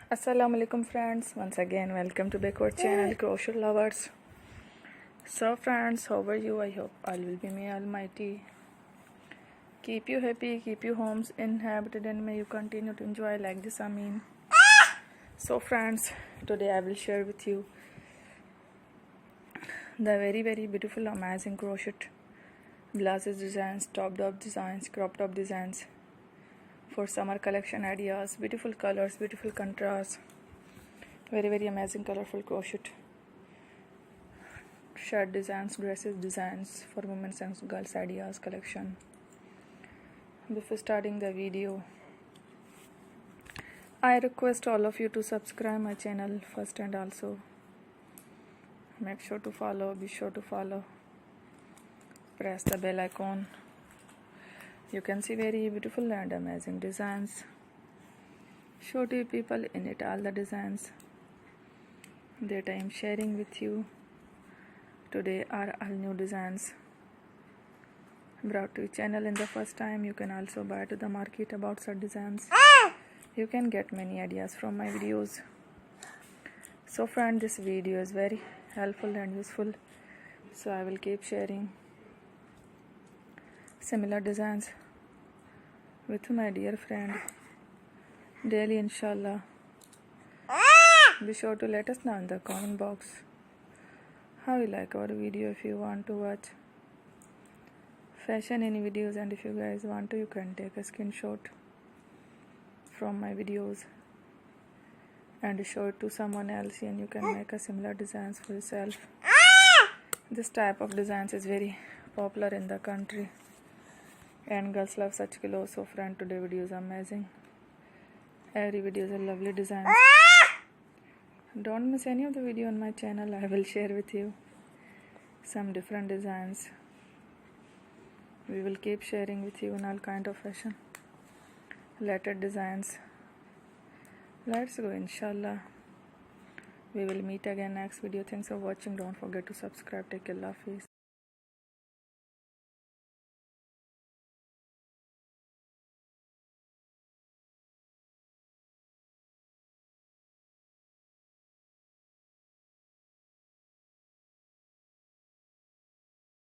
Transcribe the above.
Assalamualaikum friends, once again welcome to backward channel crochet lovers. So friends, how are you? I hope all will be may almighty keep you happy, keep you homes inhabited, and may you continue to enjoy like this. So friends, today I will share with you the very beautiful amazing crochet blouses designs, top designs, crop top designs for summer collection ideas, beautiful colors, beautiful contrasts, very amazing colorful crochet shirt designs, dresses designs for women and girls ideas collection. Before starting the video, I request all of you to subscribe my channel first, and also make sure to follow, be sure to follow, press the bell icon. You can see very beautiful and amazing designs. Show to people in it all the designs that I am sharing with you today are all new designs brought to your channel in the first time. You can also buy to the market about such designs. You can get many ideas from my videos. So friend, this video is very helpful and useful, so I will keep sharing similar designs with my dear friend daily, inshallah. Be sure to let us know in the comment box how you like our video. If you want to watch fashion any videos, and if you guys want to, you can take a screenshot from my videos and show it to someone else, and you can make a similar designs for yourself. This type of designs is very popular in the country and girls love such clothes. So friend, today video is amazing. Every video is a lovely design. Don't miss any of the video on my channel. I will share with you some different designs. We will keep sharing with you in all kind of fashion related designs. Let's go, inshallah. We will meet again next video. Thanks for watching. Don't forget to subscribe. Take care. Allah Hafiz.